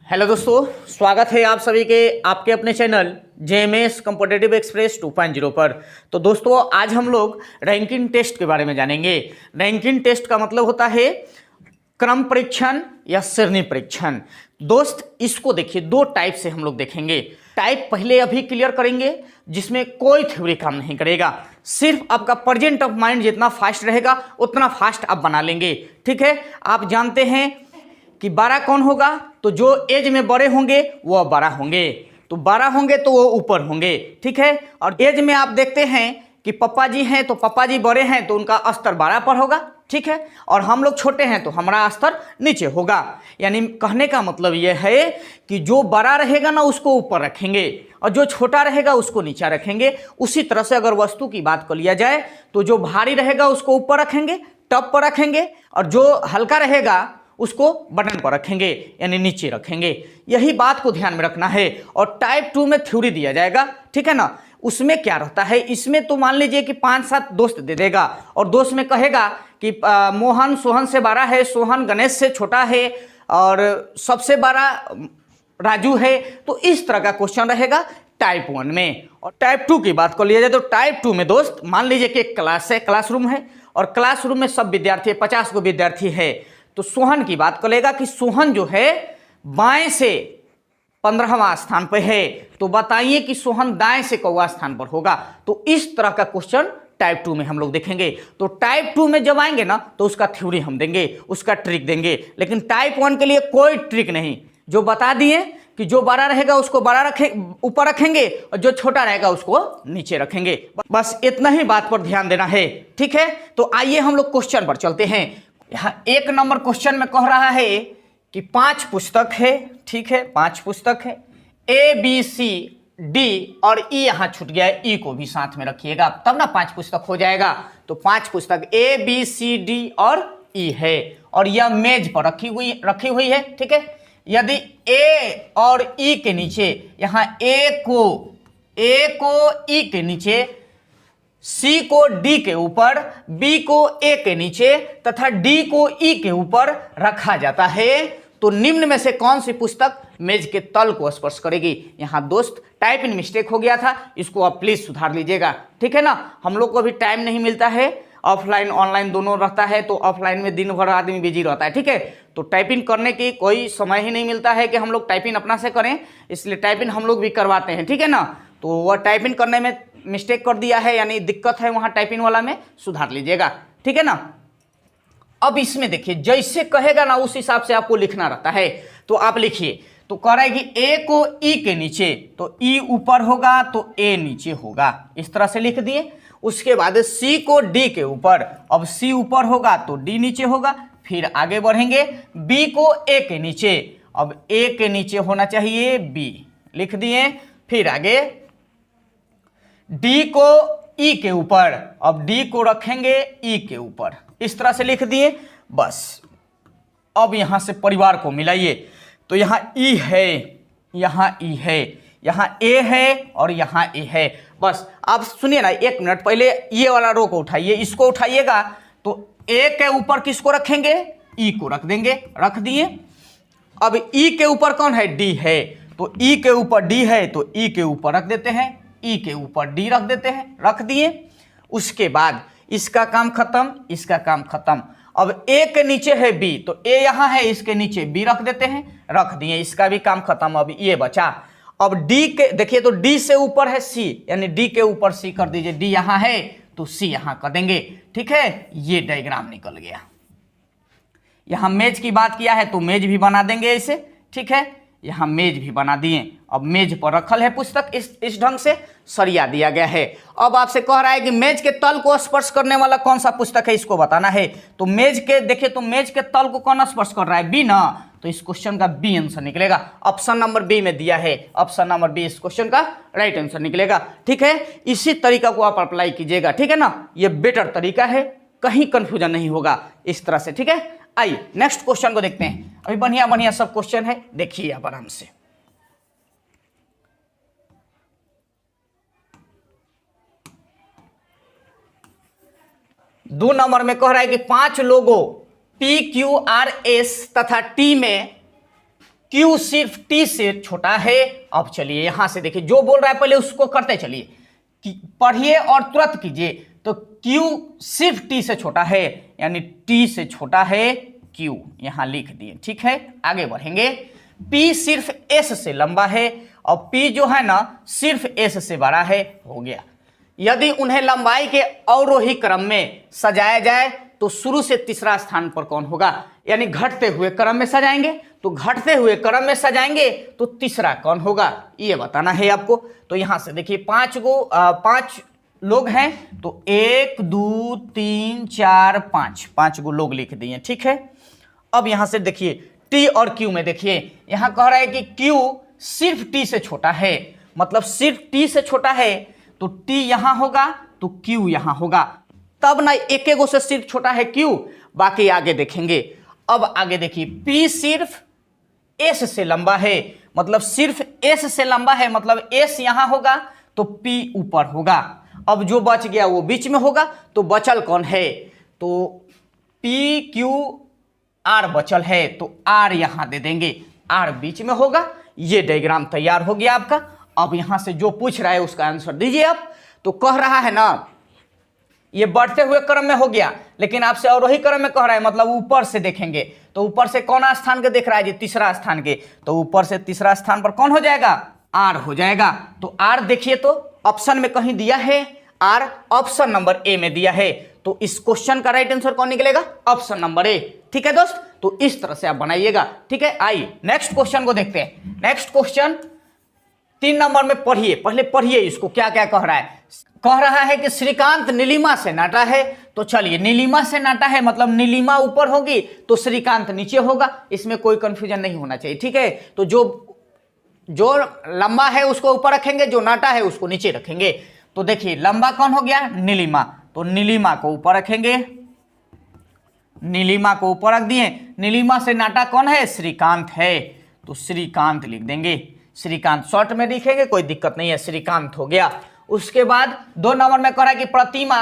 Hello दोस्तों, स्वागत है आप सभी के आपके अपने चैनल जेएमएस कॉम्पिटिटिव एक्सप्रेस 2.0 पर। तो दोस्तों, आज हम लोग रैंकिंग टेस्ट के बारे में जानेंगे। रैंकिंग टेस्ट का मतलब होता है क्रम परीक्षण या श्रेणी परीक्षण। दोस्त, इसको देखिए, दो टाइप से हम लोग देखेंगे। टाइप पहले अभी क्लियर करेंगे जिसमें कोई थ्योरी काम नहीं करेगा, सिर्फ आपका प्रेजेंट ऑफ माइंड जितना फास्ट रहेगा उतना फास्ट आप बना लेंगे। ठीक है, आप जानते हैं कि 12 कौन होगा, तो जो एज में बड़े होंगे वो 12 होंगे, तो 12 होंगे तो वो ऊपर होंगे। ठीक है, और एज में आप देखते हैं कि पप्पा जी हैं तो पप्पा जी बड़े हैं तो उनका स्तर 12 पर होगा। ठीक है, और हम लोग छोटे हैं तो हमारा स्तर नीचे होगा। यानी कहने का मतलब यह है कि जो बड़ा रहेगा ना उसको ऊपर रखेंगे और जो छोटा रहेगा उसको नीचे रखेंगे। उसी तरह से अगर वस्तु की बात कर लिया जाए तो जो भारी रहेगा उसको ऊपर रखेंगे, टॉप पर रखेंगे, और जो हल्का रहेगा उसको बटन पर रखेंगे यानी नीचे रखेंगे। यही बात को ध्यान में रखना है। और टाइप 2 में थ्योरी दिया जाएगा, ठीक है ना। उसमें क्या रहता है, इसमें तो मान लीजिए कि 5-7 दोस्त दे देगा और दोस्त में कहेगा कि मोहन सोहन से बड़ा है, सोहन गणेश से छोटा है और सबसे बड़ा राजू है। तो इस तरह का क्वेश्चन रहेगा टाइप 1 में। और टाइप 2 की बात कर लिया जाए तो टाइप 2 में दोस्त मान लीजिए कि एक क्लास है, क्लासरूम है, और क्लासरूम में सब विद्यार्थी है, 50 को विद्यार्थी है। तो सोहन की बात करेगा कि सोहन जो है बाएं से 15वां स्थान पर है, तो बताइए कि सोहन दाएं से कौवा स्थान पर होगा। तो इस तरह का क्वेश्चन टाइप 2 में हम लोग देखेंगे। तो टाइप 2 में जब आएंगे ना तो उसका थ्योरी हम देंगे, उसका ट्रिक देंगे। लेकिन टाइप 1 के लिए कोई ट्रिक नहीं, जो बता दिए कि जो बड़ा रहेगा उसको बड़ा ऊपर रखेंगे और जो छोटा रहेगा उसको नीचे रखेंगे। बस इतना ही बात पर ध्यान देना है। ठीक है, तो आइए हम लोग क्वेश्चन पर चलते हैं। यहाँ 1 नंबर क्वेश्चन में कह रहा है कि 5 पुस्तक है। ठीक है, 5 पुस्तक है, ए बी सी डी और ई यहाँ छूट गया है, ई को भी साथ में रखिएगा तब ना 5 पुस्तक हो जाएगा। तो 5 पुस्तक ए बी सी डी और ई है और यह मेज पर रखी हुई है। ठीक है, यदि ए और ई के नीचे यहाँ ए को ई के नीचे, सी को डी के ऊपर, बी को ए के नीचे तथा डी को ई के ऊपर रखा जाता है, तो निम्न में से कौन सी पुस्तक मेज के तल को स्पर्श करेगी। यहाँ दोस्त टाइप इन मिस्टेक हो गया था, इसको आप प्लीज सुधार लीजिएगा। ठीक है ना, हम लोग को भी टाइम नहीं मिलता है, ऑफलाइन ऑनलाइन दोनों रहता है, तो ऑफलाइन में दिन भर आदमी बिजी रहता है। ठीक है, तो टाइपिंग करने की कोई समय ही नहीं मिलता है कि हम लोग टाइपिंग अपना से करें, इसलिए टाइपिंग हम लोग भी करवाते हैं। ठीक है ना, तो वह टाइपिंग करने में मिस्टेक कर दिया है यानी दिक्कत है, वहां टाइपिंग वाला में सुधार लीजिएगा। ठीक है ना। अब इसमें देखिए, जैसे कहेगा ना उस हिसाब से आपको लिखना रहता है। तो आप लिखिए, तो कह रहा है कि ए को ई के नीचे, तो ई ऊपर होगा तो ए नीचे होगा, इस तरह से लिख दिए। उसके बाद सी को डी के ऊपर, अब सी ऊपर होगा तो डी नीचे होगा। फिर आगे बढ़ेंगे, बी को ए के नीचे, अब ए के नीचे होना चाहिए बी, लिख दिए। फिर आगे डी को ई के ऊपर, अब डी को रखेंगे ई के ऊपर, इस तरह से लिख दिए। बस अब यहां से परिवार को मिलाइए, तो यहां ई है, यहां ई है, यहां ए है और यहां ए है। बस आप सुनिए ना, 1 मिनट पहले ये वाला रो को उठाइए, इसको उठाइएगा तो ए के ऊपर किसको रखेंगे, ई को रख देंगे, रख दिए। अब ई के ऊपर कौन है, डी है, तो ई के ऊपर डी है तो ई के ऊपर रख देते हैं, ई के ऊपर डी रख देते हैं, रख दिए। उसके बाद इसका काम खत्म, इसका काम खत्म। अब ए के नीचे है बी, तो ए यहां है, इसके नीचे बी रख देते हैं, रख दिए, इसका भी काम खत्म। अब ये बचा। अब डी के देखिए, तो डी से ऊपर है सी, यानी डी के ऊपर सी कर दीजिए, डी यहां है तो सी यहां कर देंगे। ठीक है, ये डायग्राम निकल गया। यहां मेज की बात किया है तो मेज भी बना देंगे इसे। ठीक है, यहां मेज भी बना दिए। अब मेज पर रखल है पुस्तक, इस ढंग से सरिया दिया गया है। अब आपसे कह रहा है कि मेज के तल को स्पर्श करने वाला कौन सा पुस्तक है, इसको बताना है। तो मेज के देखिए, तो मेज के तल को कौन स्पर्श कर रहा है, बी ना, तो इस क्वेश्चन का बी आंसर निकलेगा। ऑप्शन नंबर बी में दिया है, ऑप्शन नंबर बी इस क्वेश्चन का राइट आंसर निकलेगा। ठीक है, इसी तरीका को आप अप्लाई कीजिएगा। ठीक है ना, ये बेटर तरीका है, कहीं कंफ्यूजन नहीं होगा इस तरह से। ठीक है, आइए नेक्स्ट क्वेश्चन को देखते हैं। अभी बढ़िया बढ़िया सब क्वेश्चन है, देखिए आप आराम से। दो नंबर में कह रहा है कि 5 लोगों P, Q, R, S तथा T में Q सिर्फ T से छोटा है। अब चलिए यहां से देखिए, जो बोल रहा है पहले उसको करते चलिए, पढ़िए और तुरंत कीजिए। तो Q सिर्फ T से छोटा है, यानी T से छोटा है Q, यहां लिख दिए। ठीक है, आगे बढ़ेंगे। P सिर्फ S से लंबा है और P जो है ना सिर्फ S से बड़ा है, हो गया। यदि उन्हें लंबाई के अवरोही क्रम में सजाया जाए तो शुरू से तीसरा स्थान पर कौन होगा, यानी घटते हुए क्रम में सजाएंगे तो घटते हुए क्रम में सजाएंगे तो तीसरा कौन होगा, ये बताना है आपको। तो यहां से देखिए 5 लोग हैं, तो 1 2 3 4 5 गो लोग लिख दिए। ठीक है, अब यहां से देखिए T और Q में देखिए, यहां कह रहा है कि Q सिर्फ T से छोटा है, मतलब सिर्फ T से छोटा है, तो T यहां होगा तो Q यहां होगा, तब ना एक गो से सिर्फ छोटा है Q, बाकी आगे देखेंगे। अब आगे देखिए P सिर्फ S से लंबा है, मतलब सिर्फ S से लंबा है, मतलब S यहां होगा तो P ऊपर होगा। अब जो बच गया वो बीच में होगा, तो बचल कौन है, तो P Q R बचल है, तो R यहां दे देंगे, R बीच में होगा। ये डायग्राम तैयार हो गया आपका। अब यहां से जो पूछ रहा है उसका आंसर दीजिए आप। तो कह रहा है ना, ये बढ़ते हुए क्रम में हो गया, लेकिन आपसे अवरोही क्रम में कह रहा है, मतलब ऊपर से देखेंगे तो ऊपर से कौन स्थान के देख रहा है जी, तीसरा स्थान के, तो ऊपर से तीसरा स्थान पर कौन हो जाएगा, R हो जाएगा। तो R देखिए, तो ऑप्शन में कहीं दिया है R, ऑप्शन नंबर ए में दिया है, तो इस क्वेश्चन का राइट आंसर कौन निकलेगा, ऑप्शन नंबर ए। ठीक है दोस्त, तो इस तरह से आप बनाइएगा। ठीक है, आइए नेक्स्ट क्वेश्चन को देखते हैं। नेक्स्ट क्वेश्चन 3 नंबर में पढ़िए, पहले पढ़िए इसको क्या क्या कह रहा है। कह रहा है कि श्रीकांत नीलिमा से नाटा है, तो चलिए नीलिमा से नाटा है मतलब नीलिमा ऊपर होगी तो श्रीकांत नीचे होगा, इसमें कोई कंफ्यूजन नहीं होना चाहिए। ठीक है, तो जो लंबा है उसको ऊपर रखेंगे, जो नाटा है उसको नीचे रखेंगे। तो देखिए लंबा कौन हो गया, नीलिमा, तो नीलिमा को ऊपर रखेंगे, नीलिमा को ऊपर रख दिए। नीलिमा से नाटा कौन है, श्रीकांत है, तो श्रीकांत लिख देंगे। श्रीकांत शॉर्ट में लिखेंगे, कोई दिक्कत नहीं है, श्रीकांत हो गया। उसके बाद 2 नंबर में कह रहा है कि प्रतिमा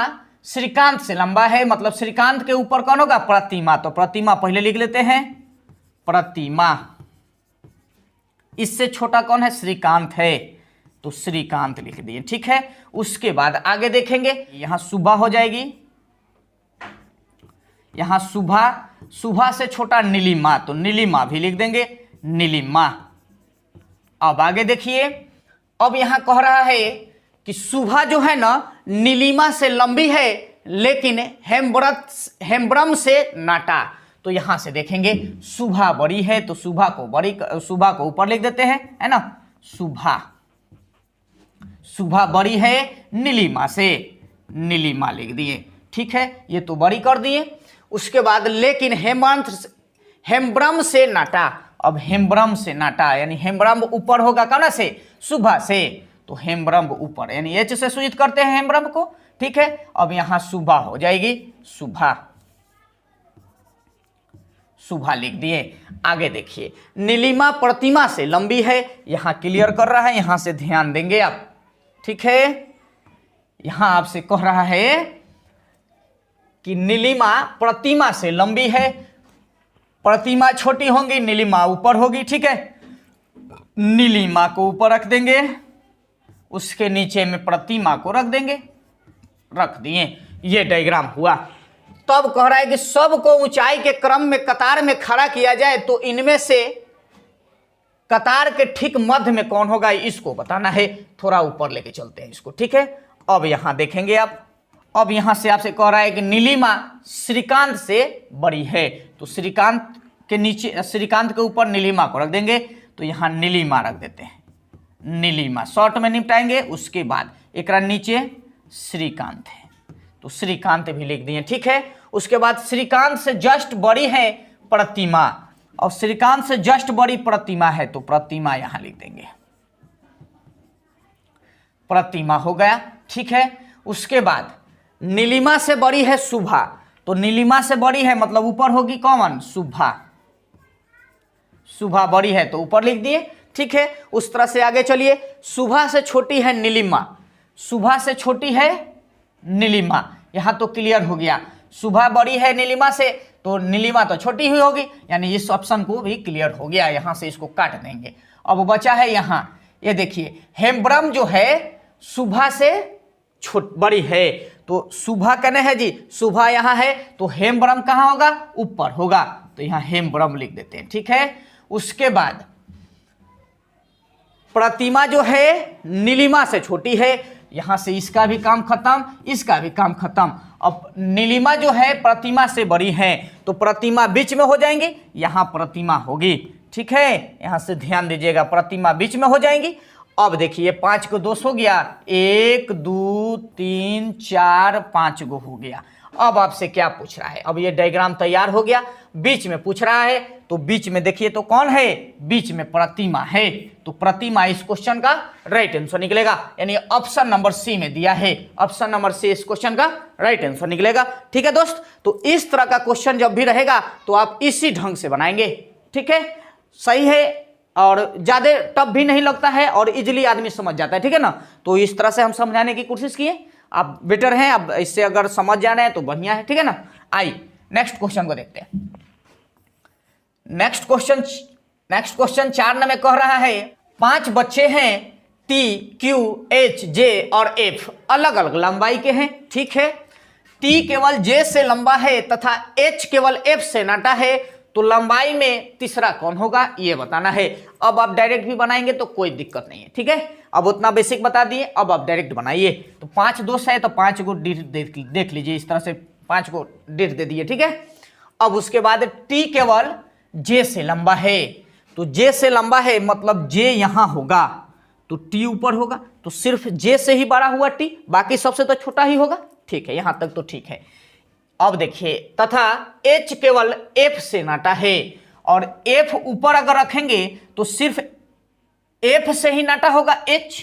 श्रीकांत से लंबा है, मतलब श्रीकांत के ऊपर कौन होगा, प्रतिमा, तो प्रतिमा पहले लिख लेते हैं, प्रतिमा। इससे छोटा कौन है, श्रीकांत है, तो श्रीकांत लिख दिए। ठीक है, उसके बाद आगे देखेंगे, यहां सुभा हो जाएगी, यहां सुभा से छोटा नीलिमा, तो नीलिमा भी लिख देंगे, नीलिमा। अब आगे देखिए, अब यहां कह रहा है कि सुभा जो है ना नीलिमा से लंबी है, लेकिन हेम्ब्रम से नाटा, तो यहां से देखेंगे सुभा बड़ी है, तो सुभा को ऊपर लिख देते हैं, है ना, सुभा बड़ी है नीलिमा से, नीलिमा लिख दिए। ठीक है, ये तो बड़ी कर दिए। उसके बाद लेकिन हेम्ब्रम से नाटा, अब हेम्ब्रम से नाटा यानी हेम्ब्रम ऊपर होगा कौन से, सुभा से, तो हेम्ब्रम ऊपर यानी एच से सूचित करते हैं हेम्ब्रम को। ठीक है, अब यहां सुभा हो जाएगी, सुभा लिख दिए। आगे देखिए, नीलिमा प्रतिमा से लंबी है, यहां क्लियर कर रहा है, यहां से ध्यान देंगे आप। ठीक है, यहां आपसे कह रहा है कि नीलिमा प्रतिमा से लंबी है, प्रतिमा छोटी होंगी, नीलिमा ऊपर होगी। ठीक है, नीलिमा को ऊपर रख देंगे, उसके नीचे में प्रतिमा को रख देंगे, रख दिए। ये डायग्राम हुआ। तब कह रहा है कि सबको ऊंचाई के क्रम में कतार में खड़ा किया जाए तो इनमें से कतार के ठीक मध्य में कौन होगा, इसको बताना है। थोड़ा ऊपर लेके चलते हैं इसको। ठीक है, अब यहां देखेंगे आप, अब यहां से आपसे कह रहा है कि नीलिमा श्रीकांत से बड़ी है, तो श्रीकांत के नीचे, श्रीकांत के ऊपर नीलिमा को रख देंगे, तो यहां नीलिमा रख देते हैं, नीलिमा शॉर्ट में निपटाएंगे। उसके बाद एक नीचे श्रीकांत है, तो श्रीकांत भी लिख दिए। ठीक है, उसके बाद श्रीकांत से जस्ट बड़ी है प्रतिमा, और श्रीकांत से जस्ट बड़ी प्रतिमा है, तो प्रतिमा यहां लिख देंगे, प्रतिमा हो गया। ठीक है, उसके बाद नीलिमा से बड़ी है सुभा, तो नीलिमा से बड़ी है मतलब ऊपर होगी कौन, सुभा, सुभा बड़ी है तो ऊपर लिख दिए। ठीक है, उस तरह से आगे चलिए। सुभा से छोटी है नीलिमा, सुभा से छोटी है नीलिमा, यहां तो क्लियर हो गया। शुभा बड़ी है नीलिमा से, तो नीलिमा तो छोटी हुई होगी, यानी इस ऑप्शन को भी क्लियर हो गया। यहाँ से इसको काट देंगे। अब बचा है यहाँ, ये देखिए हेम्ब्रम जो है शुभा से बड़ी है, तो शुभा कने है जी, शुभा यहाँ है, तो हेम्ब्रम कहाँ होगा, ऊपर होगा, तो यहाँ हेम्ब्रम लिख देते हैं। ठीक है, उसके बाद प्रतिमा जो है नीलिमा से छोटी है, यहां से इसका भी काम खत्म, इसका भी काम खत्म। अब नीलिमा जो है प्रतिमा से बड़ी है, तो प्रतिमा बीच में हो जाएंगी, यहां प्रतिमा होगी। ठीक है, यहां से ध्यान दीजिएगा, प्रतिमा बीच में हो जाएंगी। अब देखिए 5 को 2 हो गया, 1 2 3 4 5 गो हो गया। अब आपसे क्या पूछ रहा है, अब ये डायग्राम तैयार हो गया, बीच में पूछ रहा है, तो बीच में देखिए तो कौन है, बीच में प्रतिमा है, तो प्रतिमा इस क्वेश्चन का राइट आंसर निकलेगा, यानी ऑप्शन नंबर सी में दिया है, ऑप्शन नंबर सी इस क्वेश्चन का राइट आंसर निकलेगा। ठीक है दोस्त, तो इस तरह का क्वेश्चन जब भी रहेगा तो आप इसी ढंग से बनाएंगे। ठीक है, सही है, और ज्यादा टफ भी नहीं लगता है और इजिली आदमी समझ जाता है। ठीक है ना, तो इस तरह से हम समझाने की कोशिश किए, आप बेटर हैं, अब इससे अगर समझ जा रहे हैं तो बढ़िया है। ठीक है ना, आइए नेक्स्ट क्वेश्चन को देखते हैं। नेक्स्ट क्वेश्चन 4 नंबर में कह रहा है 5 बच्चे हैं, टी क्यू एच जे और एफ अलग अलग लंबाई के हैं। ठीक है, टी केवल जे से लंबा है तथा एच केवल एफ से नाटा है, तो लंबाई में तीसरा कौन होगा ये बताना है। अब आप डायरेक्ट भी बनाएंगे तो कोई दिक्कत नहीं है। ठीक है, अब उतना बेसिक बता दिए, अब आप डायरेक्ट बनाइए। तो 5 दोस्त है तो 5 को देख लीजिए, इस तरह से 5 को डेट दे दिए। ठीक है, अब उसके बाद टी केवल जे से लंबा है, तो जे से लंबा है मतलब जे यहां होगा तो टी ऊपर होगा, तो सिर्फ जे से ही बड़ा हुआ टी, बाकी सबसे तो छोटा ही होगा। ठीक है, यहां तक तो ठीक है। अब देखिए तथा H केवल F से नाटा है, और F ऊपर अगर रखेंगे तो सिर्फ F से ही नाटा होगा H,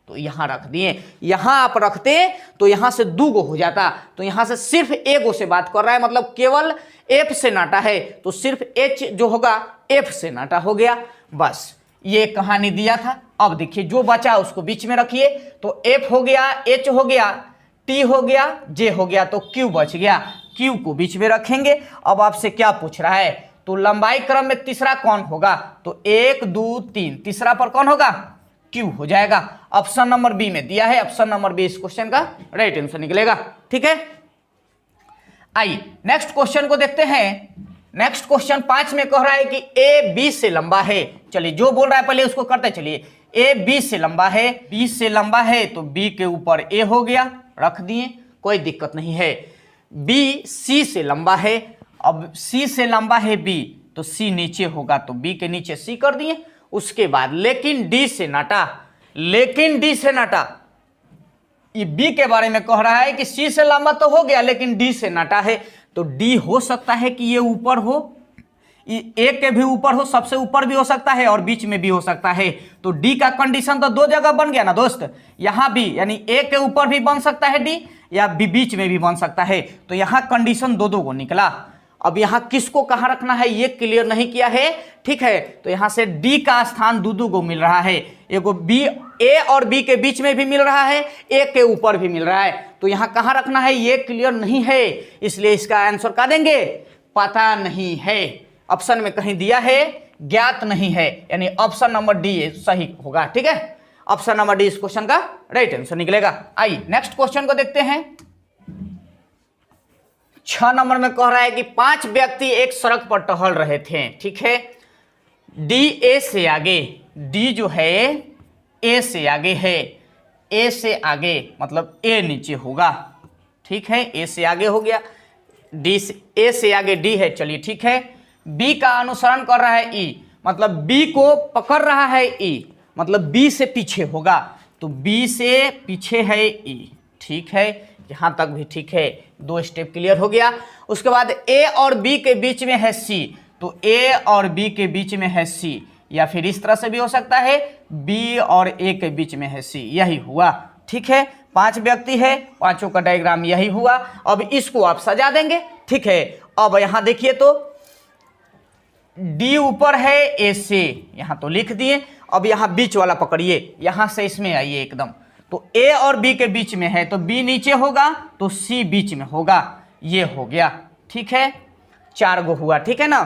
तो यहां रख दिए। यहां आप रखते तो यहां से 2 गो हो जाता, तो यहां से सिर्फ एगो से बात कर रहा है, मतलब केवल F से नाटा है, तो सिर्फ H जो होगा F से नाटा हो गया। बस ये कहानी दिया था। अब देखिए जो बचा उसको बीच में रखिए, तो F हो गया, H हो गया, T हो गया, J हो गया, तो Q बच गया, Q को बीच में रखेंगे। अब आपसे क्या पूछ रहा है, तो लंबाई क्रम में तीसरा कौन होगा, तो 1 2 3 तीसरा पर कौन होगा, Q हो जाएगा। ऑप्शन नंबर बी में दिया है, ऑप्शन नंबर बी इस क्वेश्चन का राइट आंसर निकलेगा। ठीक है, आइए नेक्स्ट क्वेश्चन को देखते हैं। नेक्स्ट क्वेश्चन 5 में कह रहा है कि ए बी से लंबा है। चलिए जो बोल रहा है पहले उसको करते चलिए। ए बी से लंबा है, बी से लंबा है तो बी के ऊपर ए हो गया, रख दिए, कोई दिक्कत नहीं है। बी सी से लंबा है, अब सी से लंबा है बी तो सी नीचे होगा, तो बी के नीचे सी कर दिए। उसके बाद लेकिन डी से नाटा, लेकिन डी से नाटा, ये बी के बारे में कह रहा है कि सी से लंबा तो हो गया लेकिन डी से नाटा है, तो डी हो सकता है कि ये ऊपर हो, ए के भी ऊपर हो, सबसे ऊपर भी हो सकता है और बीच में भी हो सकता है। तो डी का कंडीशन तो 2 जगह बन गया ना दोस्त, यहां भी यानी ए के ऊपर भी बन सकता है डी, या बीच में भी बन सकता है, तो यहां कंडीशन 2 को निकला। अब यहां किसको कहां रखना है ये क्लियर नहीं किया है। ठीक है, तो यहां से डी का स्थान 2 को मिल रहा है, एगो बी, ए और बी के बीच में भी मिल रहा है, ए के ऊपर भी मिल रहा है, तो यहां कहां रखना है ये क्लियर नहीं है, इसलिए इसका आंसर क्या देंगे, पता नहीं है। ऑप्शन में कहीं दिया है ज्ञात नहीं है, यानी ऑप्शन नंबर डी सही होगा। ठीक है, ऑप्शन नंबर डी इस क्वेश्चन का राइट आंसर निकलेगा। आइए नेक्स्ट क्वेश्चन को देखते हैं। 6 नंबर में कह रहा है कि 5 व्यक्ति एक सड़क पर टहल रहे थे। ठीक है, डी ए से आगे, डी जो है ए से आगे है, ए से आगे मतलब ए नीचे होगा। ठीक है, ए से आगे हो गया, डी से ए से आगे डी है। चलिए ठीक है, बी का अनुसरण कर रहा है ई, मतलब बी को पकड़ रहा है ई, मतलब बी से पीछे होगा, तो बी से पीछे है ई। ठीक है, यहां तक भी ठीक है, 2 स्टेप क्लियर हो गया। उसके बाद ए और बी के बीच में है सी, तो ए और बी के बीच में है सी, या फिर इस तरह से भी हो सकता है बी और ए के बीच में है सी, यही हुआ। ठीक है, 5 व्यक्ति है, पांचों का डायग्राम यही हुआ। अब इसको आप सजा देंगे। ठीक है, अब यहां देखिए तो डी ऊपर है ए से, यहां तो लिख दिए। अब यहां बीच वाला पकड़िए, यहां से इसमें आइए एकदम, तो ए और बी के बीच में है तो बी नीचे होगा तो सी बीच में होगा, ये हो गया, ठीक है, 4 गो हुआ, ठीक है ना।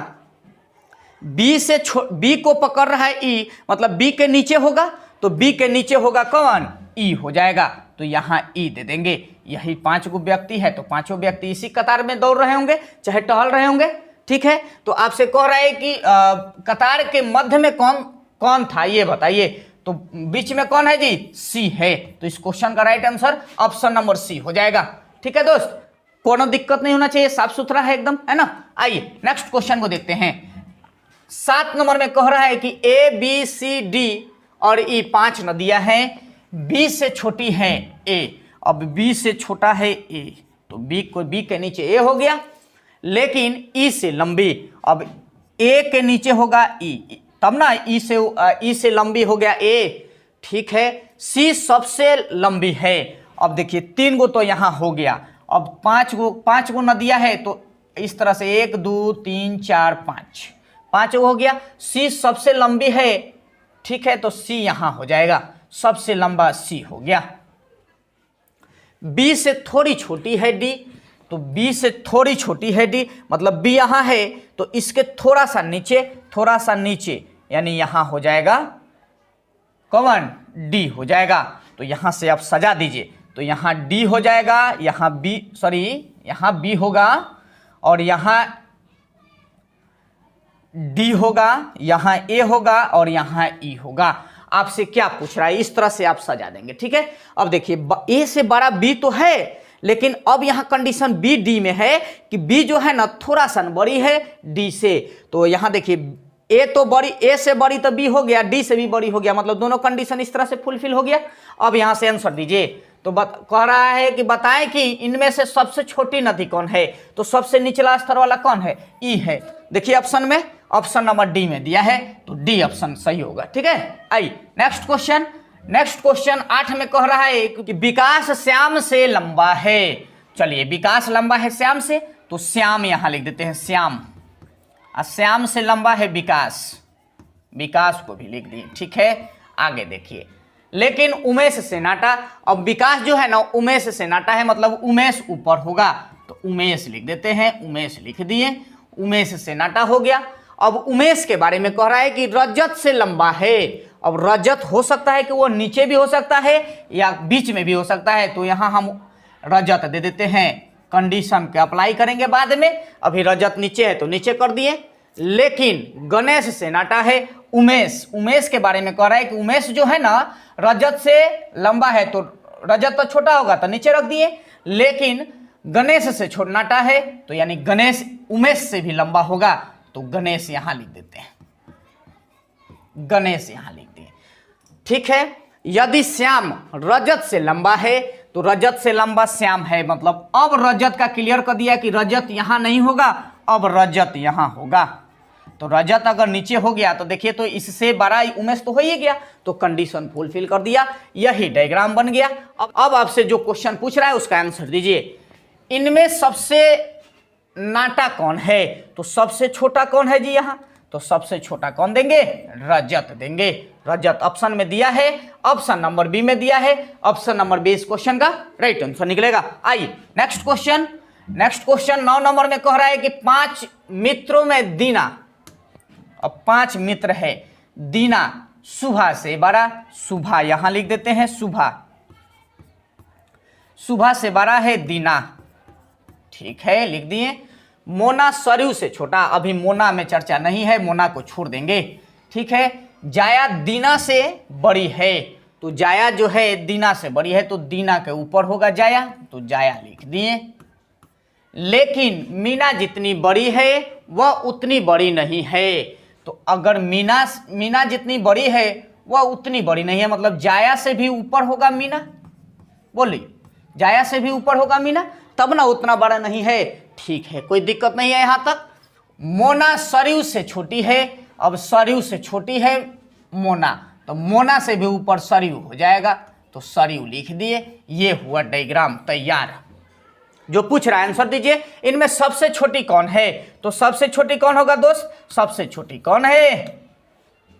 बी को पकड़ रहा है ई, मतलब बी के नीचे होगा, तो बी के नीचे होगा कौन, ई हो जाएगा, तो यहाँ ई दे देंगे। यही 5 गो व्यक्ति है, तो 5 व्यक्ति इसी कतार में दौड़ रहे होंगे, चाहे टहल रहे होंगे, ठीक है। तो आपसे कह रहा है कि कतार के मध्य में कौन कौन था, ये बताइए। तो बीच में कौन है जी, सी है, तो इस क्वेश्चन का right answer option number C हो जाएगा, ठीक है दोस्त। कोनो दिक्कत नहीं होना चाहिए, साफ सुथरा है एकदम, है ना। आइए नेक्स्ट क्वेश्चन को देखते हैं। 7 नंबर में कह रहा है कि ए बी सी डी और ई 5 नदियां हैं, बी से छोटी है ए। अब बी से छोटा है ए, तो बी के नीचे ए हो गया, लेकिन ई से लंबी। अब ए के नीचे होगा ई, तब ना ई से लंबी हो गया ए, ठीक है। सी सबसे लंबी है। अब देखिए 3 गो तो यहाँ हो गया, अब 5 गो नदियां है, तो इस तरह से 1 2 3 4 5 गो हो गया। सी सबसे लंबी है, ठीक है, तो सी यहाँ हो जाएगा, सबसे लंबा सी हो गया। बी से थोड़ी छोटी है डी, तो बी से थोड़ी छोटी है डी, मतलब बी यहाँ है, तो इसके थोड़ा सा नीचे यानी यहाँ हो जाएगा कौन, डी हो जाएगा। तो यहाँ से आप सजा दीजिए, तो यहाँ डी हो जाएगा, यहाँ बी होगा, और यहाँ डी होगा, यहाँ ए होगा, और यहाँ ई होगा। आपसे क्या पूछ रहा है, इस तरह से आप सजा देंगे, ठीक है। अब देखिए ए से बड़ा बी तो है, लेकिन अब यहाँ कंडीशन बी डी में है कि बी जो है ना थोड़ा सा बड़ी है डी से। तो यहाँ देखिए ए से बड़ी तो बी हो गया, डी से भी बड़ी हो गया, मतलब दोनों कंडीशन इस तरह से फुलफिल हो गया। अब यहाँ से आंसर दीजिए। तो कह रहा है कि बताएं कि इनमें से सबसे छोटी नदी कौन है, तो सबसे निचला स्तर वाला कौन है, ई है। देखिए ऑप्शन में, ऑप्शन नंबर डी में दिया है, तो डी ऑप्शन सही होगा, ठीक है। आइए नेक्स्ट क्वेश्चन 8 में कह रहा है कि विकास श्याम से लंबा है। चलिए विकास लंबा है श्याम से, तो श्याम यहां लिख देते हैं, श्याम से लंबा है विकास को भी लिख दिए, ठीक है। आगे देखिए, लेकिन उमेश से नाटा। अब विकास जो है ना उमेश से नाटा है, मतलब उमेश ऊपर होगा, तो उमेश लिख देते हैं, उमेश लिख दिए, उमेश से नाटा हो गया। अब उमेश के बारे में कह रहा है कि रजत से लंबा है। अब रजत हो सकता है कि वो नीचे भी हो सकता है या बीच में भी हो सकता है, तो यहाँ हम रजत दे देते हैं, कंडीशन के अप्लाई करेंगे बाद में। अभी रजत नीचे है तो नीचे कर दिए। लेकिन गणेश से नाटा है उमेश के बारे में कह रहा है कि उमेश जो है ना रजत से लंबा है, तो रजत तो छोटा होगा तो नीचे रख दिए, लेकिन गणेश से नाटा है, तो यानी गणेश उमेश से भी लंबा होगा, तो गणेश यहां लिख देते हैं, गणेश यहां लिख दिए, ठीक है। यदि श्याम रजत से लंबा है, तो रजत से लंबा श्याम है, मतलब अब रजत का क्लियर कर दिया कि रजत यहां नहीं होगा, अब रजत यहां होगा। तो रजत अगर नीचे हो गया तो देखिए, तो इससे बड़ा उमेश तो हो ही गया, तो कंडीशन फुलफिल कर दिया, यही डायग्राम बन गया। अब आपसे जो क्वेश्चन पूछ रहा है उसका आंसर दीजिए। इनमें सबसे नाटा कौन है, तो सबसे छोटा कौन है जी यहाँ, तो सबसे छोटा कौन देंगे, रजत देंगे। रजत ऑप्शन में दिया है, ऑप्शन नंबर बी में दिया है, ऑप्शन नंबर बी इस क्वेश्चन का राइट आंसर निकलेगा। आइए नेक्स्ट क्वेश्चन 9 नंबर में कह रहा है कि 5 मित्रों में दीना, अब 5 मित्र है, दीना सुभा से बड़ा, सुभा यहां लिख देते हैं, सुभा से बड़ा है दीना, ठीक है लिख दिए। मोना सरयू से छोटा, अभी मोना में चर्चा नहीं है, मोना को छोड़ देंगे, ठीक है। जाया दीना से बड़ी है, तो जाया जो है दीना से बड़ी है, तो दीना के ऊपर होगा जाया, तो जाया लिख दिए। लेकिन मीना जितनी बड़ी है वह उतनी बड़ी नहीं है, तो अगर मीना जितनी बड़ी है वह उतनी बड़ी नहीं है, मतलब जाया से भी ऊपर होगा मीना, बोलिए जाया से भी ऊपर होगा मीना, तब ना उतना बड़ा नहीं है, ठीक है कोई दिक्कत नहीं है यहाँ तक। मोना सरयू से छोटी है, अब सरयू से छोटी है मोना, तो मोना से भी ऊपर सरयू हो जाएगा, तो सरयू लिख दिए। ये हुआ डायग्राम तैयार। जो पूछ रहा है आंसर दीजिए, इनमें सबसे छोटी कौन है, तो सबसे छोटी कौन होगा दोस्त, सबसे छोटी कौन है,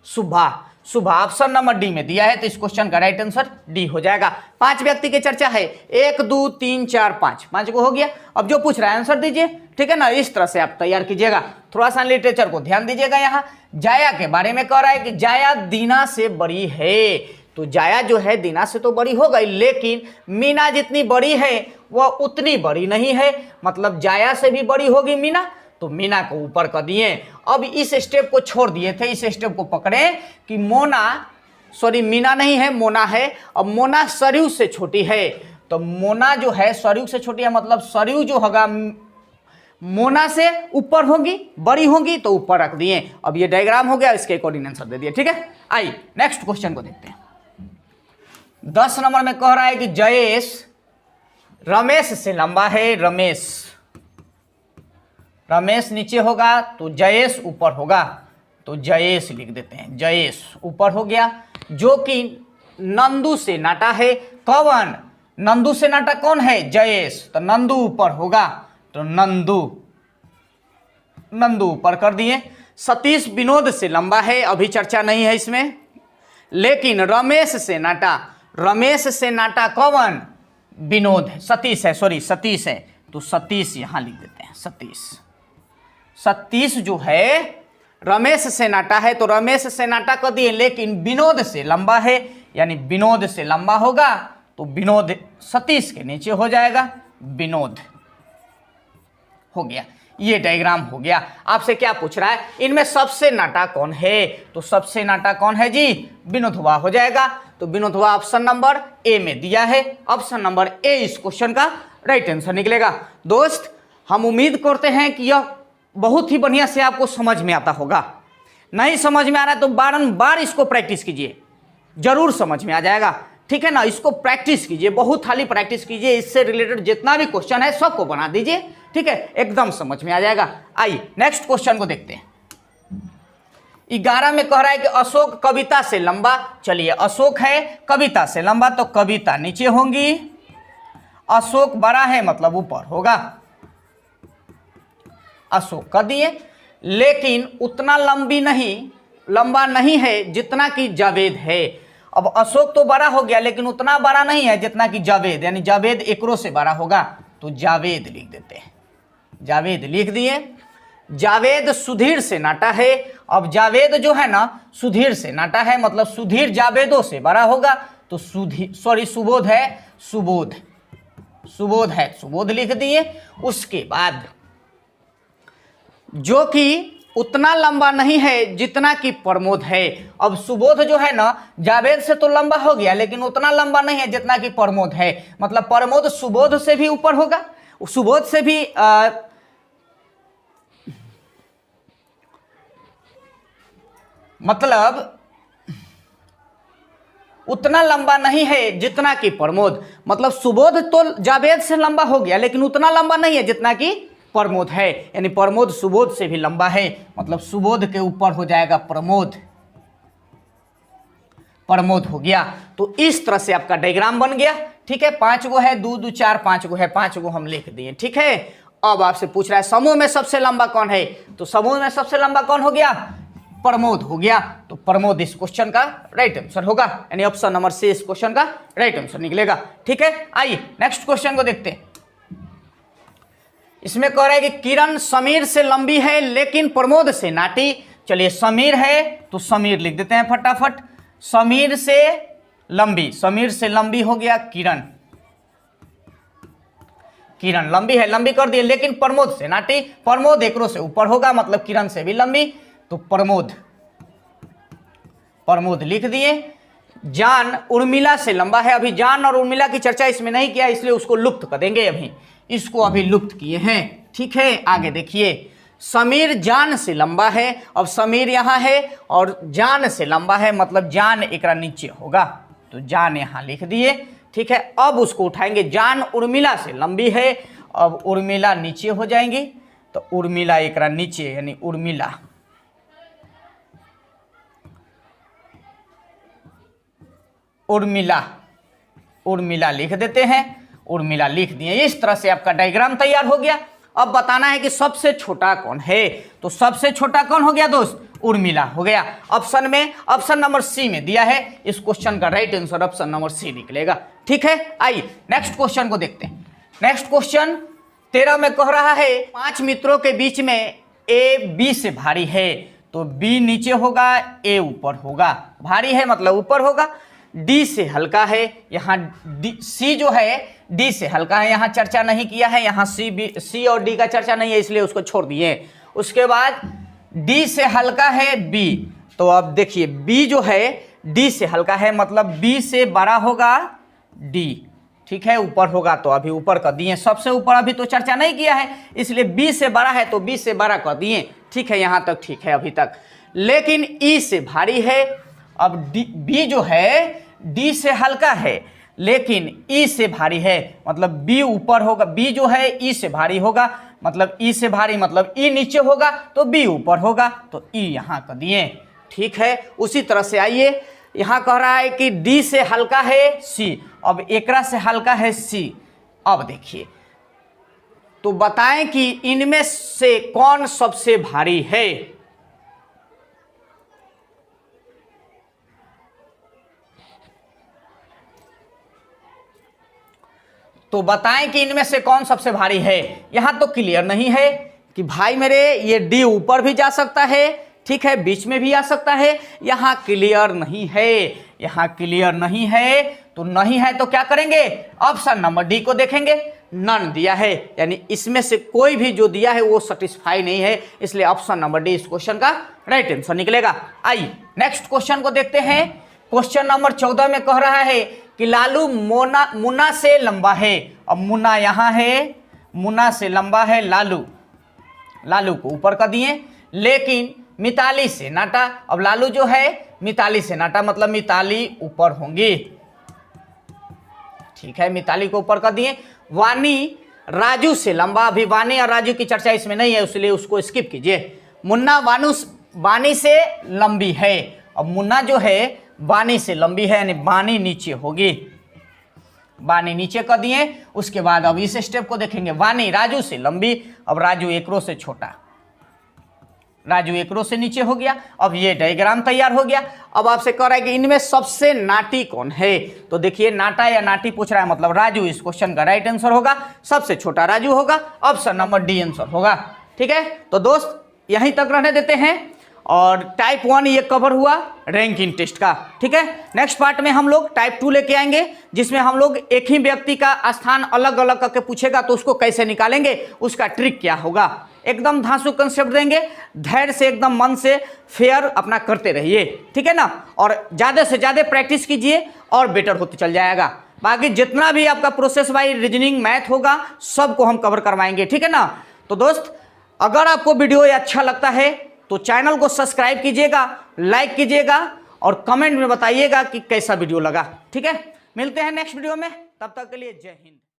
सुबह। सुबह ऑप्शन नंबर डी में दिया है, तो इस क्वेश्चन का राइट आंसर डी हो जाएगा। 5 व्यक्ति की चर्चा है, 1 2 3 4 5, 5 को हो गया। अब जो पूछ रहा है आंसर दीजिए, ठीक है ना। इस तरह से आप तैयार कीजिएगा। थोड़ा सा लिटरेचर को ध्यान दीजिएगा। यहाँ जाया के बारे में कह रहा है कि जाया दीना से बड़ी है, तो जाया जो है दीना से तो बड़ी हो गई, लेकिन मीना जितनी बड़ी है वह उतनी बड़ी नहीं है, मतलब जाया से भी बड़ी होगी मीना, तो मीना को ऊपर कर दिए। अब इस स्टेप को छोड़ दिए थे, इस स्टेप को पकड़े कि मीना नहीं है, मोना है। अब मोना सरयू से छोटी है, तो मोना जो है सरयू से छोटी है, मतलब सरयू जो होगा मोना से ऊपर होगी, बड़ी होगी, तो ऊपर रख दिए। अब ये डायग्राम हो गया, इसके अकॉर्डिंग आंसर दे दिए, ठीक है। आइए नेक्स्ट क्वेश्चन को देखते हैं। 10 नंबर में कह रहा है कि जयेश रमेश से लंबा है। रमेश नीचे होगा तो जयेश ऊपर होगा, तो जयेश लिख देते हैं। जयेश ऊपर हो गया। जो कि नंदू से नाटा है। कौन? नंदू से नाटा कौन है? जयेश, तो नंदू ऊपर होगा, तो नंदू ऊपर कर दिए। सतीश विनोद से लंबा है, अभी चर्चा नहीं है इसमें, लेकिन रमेश से नाटा कौन? विनोद है, सतीश है, सतीश है, तो सतीश यहां लिख देते हैं। सतीश जो है रमेश से नाटा है, तो रमेश से नाटा कर दिए, लेकिन विनोद से लंबा है, यानी विनोद से लंबा होगा, तो विनोद सतीश के नीचे हो जाएगा, विनोद हो गया। ये डायग्राम हो गया। आपसे क्या पूछ रहा है, इनमें सबसे नाटा कौन है? तो सबसे नाटा कौन है जी? विनोदवा हो जाएगा। तो विनोदवा ऑप्शन नंबर ए में दिया है। ऑप्शन नंबर ए इस क्वेश्चन का राइट आंसर निकलेगा। दोस्त, हम उम्मीद करते हैं कि यह बहुत ही बढ़िया से आपको समझ में आता होगा। नहीं समझ में आ रहा है तो बारंबार इसको प्रैक्टिस कीजिए, जरूर समझ में आ जाएगा, ठीक है ना। इसको प्रैक्टिस कीजिए, बहुत खाली प्रैक्टिस कीजिए। इससे रिलेटेड जितना भी क्वेश्चन है सबको बना दीजिए, ठीक है, एकदम समझ में आ जाएगा। आइए नेक्स्ट क्वेश्चन को देखते हैं। 11 में कह रहा है कि अशोक कविता से लंबा। चलिए, अशोक है कविता से लंबा, तो कविता नीचे होंगी, अशोक बड़ा है मतलब ऊपर होगा, अशोक कर दिए। लेकिन उतना लंबा नहीं है जितना कि जावेद है। अब अशोक तो बड़ा हो गया, लेकिन उतना बड़ा नहीं है जितना कि जावेद, यानी जावेद एकरो से बड़ा होगा, तो जावेद लिख देते हैं। जावेद लिख दिए। जावेद सुधीर से नाटा है। अब जावेद जो है ना सुधीर से नाटा है, मतलब सुधीर जावेदों से बड़ा होगा, तो सुबोध है, सुबोध लिख दिए। उसके बाद जो कि उतना लंबा नहीं है जितना कि प्रमोद है। अब सुबोध जो है ना जावेद से तो लंबा हो गया, लेकिन उतना लंबा नहीं है जितना कि प्रमोद है, मतलब प्रमोद सुबोध से भी ऊपर होगा, सुबोध से भी मतलब उतना लंबा नहीं है जितना कि प्रमोद, मतलब सुबोध तो जावेद से लंबा हो गया, लेकिन उतना लंबा नहीं है जितना कि प्रमोद है, यानी प्रमोद सुबोध से भी लंबा है, मतलब सुबोध के ऊपर हो जाएगा प्रमोद हो गया। तो इस तरह से आपका डायग्राम बन गया, ठीक है। 5 गो है, 2 2 4 5 गो है, 5 गो हम लिख दिए, ठीक है। अब आपसे पूछ रहा है समूह में सबसे लंबा कौन है, तो समूह में सबसे लंबा कौन हो गया? प्रमोद हो गया, तो प्रमोद इस क्वेश्चन का राइट आंसर होगा, यानी ऑप्शन नंबर सी इस क्वेश्चन का राइट आंसर निकलेगा, ठीक है। आइए नेक्स्ट क्वेश्चन को देखते हैं। इसमें कह रहा है कि किरण समीर से लंबी है लेकिन प्रमोद से नाटी। चलिए, समीर है तो समीर लिख देते हैं फटाफट। समीर से लंबी हो गया किरण लंबी है, लंबी कर दिए, लेकिन प्रमोद से नाटी। प्रमोद एकरो से ऊपर होगा, मतलब किरण से भी लंबी, तो प्रमोद लिख दिए। जान उर्मिला से लंबा है। अभी जान और उर्मिला की चर्चा इसमें नहीं किया, इसलिए उसको लुप्त कर देंगे, अभी इसको अभी लुप्त किए हैं, ठीक है। आगे देखिए, समीर जान से लंबा है। अब समीर यहाँ है और जान से लंबा है, मतलब जान एकरा नीचे होगा, तो जान यहाँ लिख दिए, ठीक है। अब उसको उठाएंगे, जान उर्मिला से लंबी है, अब उर्मिला नीचे हो जाएंगी, तो उर्मिला एकरा नीचे, यानी उर्मिला लिख देते हैं, उर्मिला लिख दिए। इस तरह से आपका डायग्राम तैयार हो गया। अब बताना है कि सबसे छोटा कौन है, तो सबसे छोटा कौन हो गया दोस्त? उर्मिला हो गया। ऑप्शन में ऑप्शन नंबर सी में दिया है, इस क्वेश्चन का right answer option number C निकलेगा। ठीक है, आइए नेक्स्ट क्वेश्चन को देखते हैं। नेक्स्ट क्वेश्चन 13 में कह रहा है 5 मित्रों के बीच में ए बी से भारी है, तो बी नीचे होगा, ए ऊपर होगा। भारी है मतलब ऊपर होगा। डी से हल्का है, यहाँ सी जो है डी से हल्का है, यहाँ चर्चा नहीं किया है, यहाँ सी और डी का चर्चा नहीं है इसलिए उसको छोड़ दिए। उसके बाद डी से हल्का है बी, तो अब देखिए बी जो है डी से हल्का है मतलब बी से बड़ा होगा डी। ठीक है, ऊपर होगा तो अभी ऊपर कर दिए, सबसे ऊपर अभी तो चर्चा नहीं किया है इसलिए बी से बड़ा है तो बी से बड़ा कर दिए। ठीक है, यहाँ तक ठीक है अभी तक। लेकिन ई से भारी है, अब बी जो है डी से हल्का है लेकिन ई से भारी है मतलब बी ऊपर होगा। बी जो है ई से भारी होगा मतलब ई से भारी मतलब ई नीचे होगा तो बी ऊपर होगा, तो ई यहाँ कर दिए। ठीक है, उसी तरह से आइए, यहाँ कह रहा है कि डी से हल्का है सी, अब एकरा से हल्का है सी। अब देखिए तो बताएं कि इनमें से कौन सबसे भारी है। तो बताएं कि इनमें से कौन सबसे भारी है। यहां तो क्लियर नहीं है कि भाई मेरे ये डी ऊपर भी जा सकता है, ठीक है, बीच में भी आ सकता है। यहां क्लियर नहीं है, यहां क्लियर नहीं है, तो नहीं है तो क्या करेंगे, ऑप्शन नंबर डी को देखेंगे। नन दिया है यानी इसमें से कोई भी जो दिया है वो सेटिस्फाई नहीं है, इसलिए ऑप्शन नंबर डी इस क्वेश्चन का राइट आंसर निकलेगा। आइए नेक्स्ट क्वेश्चन को देखते हैं। क्वेश्चन नंबर 14 में कह रहा है कि लालू मुन्ना से लंबा है। अब मुन्ना यहाँ है, मुन्ना से लंबा है लालू, लालू को ऊपर कर दिए। लेकिन मिताली से नाटा, अब लालू जो है मिताली से नाटा मतलब मिताली ऊपर होंगी। ठीक है, मिताली को ऊपर कर दिए। वानी राजू से लंबा, अभी वानी और राजू की चर्चा इसमें नहीं है इसलिए उसको स्किप कीजिए। मुन्ना वानी से लंबी है, अब मुन्ना जो है वानी से लंबी है यानी वानी नीचे होगी, वानी नीचे कर दिए। उसके बाद अब इस स्टेप को देखेंगे, वानी राजू से लंबी, अब राजू एक रो से छोटा, राजू एक रो से नीचे हो गया। अब ये डायग्राम तैयार हो गया। अब आपसे कह रहा है कि इनमें सबसे नाटी कौन है, तो देखिए नाटा या नाटी पूछ रहा है मतलब राजू इस क्वेश्चन का राइट आंसर होगा। सबसे छोटा राजू होगा, ऑप्शन नंबर डी आंसर होगा। ठीक है, तो दोस्त यहीं तक रहने देते हैं और टाइप 1 ये कवर हुआ रैंकिंग टेस्ट का। ठीक है, नेक्स्ट पार्ट में हम लोग टाइप 2 लेके आएंगे जिसमें हम लोग एक ही व्यक्ति का स्थान अलग अलग करके पूछेगा तो उसको कैसे निकालेंगे, उसका ट्रिक क्या होगा। एकदम धांसू कंसेप्ट देंगे, धैर्य से एकदम मन से फेयर अपना करते रहिए। ठीक है ना, और ज़्यादा से ज़्यादा प्रैक्टिस कीजिए और बेटर होते चल जाएगा। बाकी जितना भी आपका प्रोसेस बाई रीजनिंग मैथ होगा सबको हम कवर करवाएंगे। ठीक है ना, तो दोस्त अगर आपको वीडियो अच्छा लगता है तो चैनल को सब्सक्राइब कीजिएगा, लाइक कीजिएगा और कमेंट में बताइएगा कि कैसा वीडियो लगा। ठीक है, मिलते हैं नेक्स्ट वीडियो में, तब तक के लिए जय हिंद।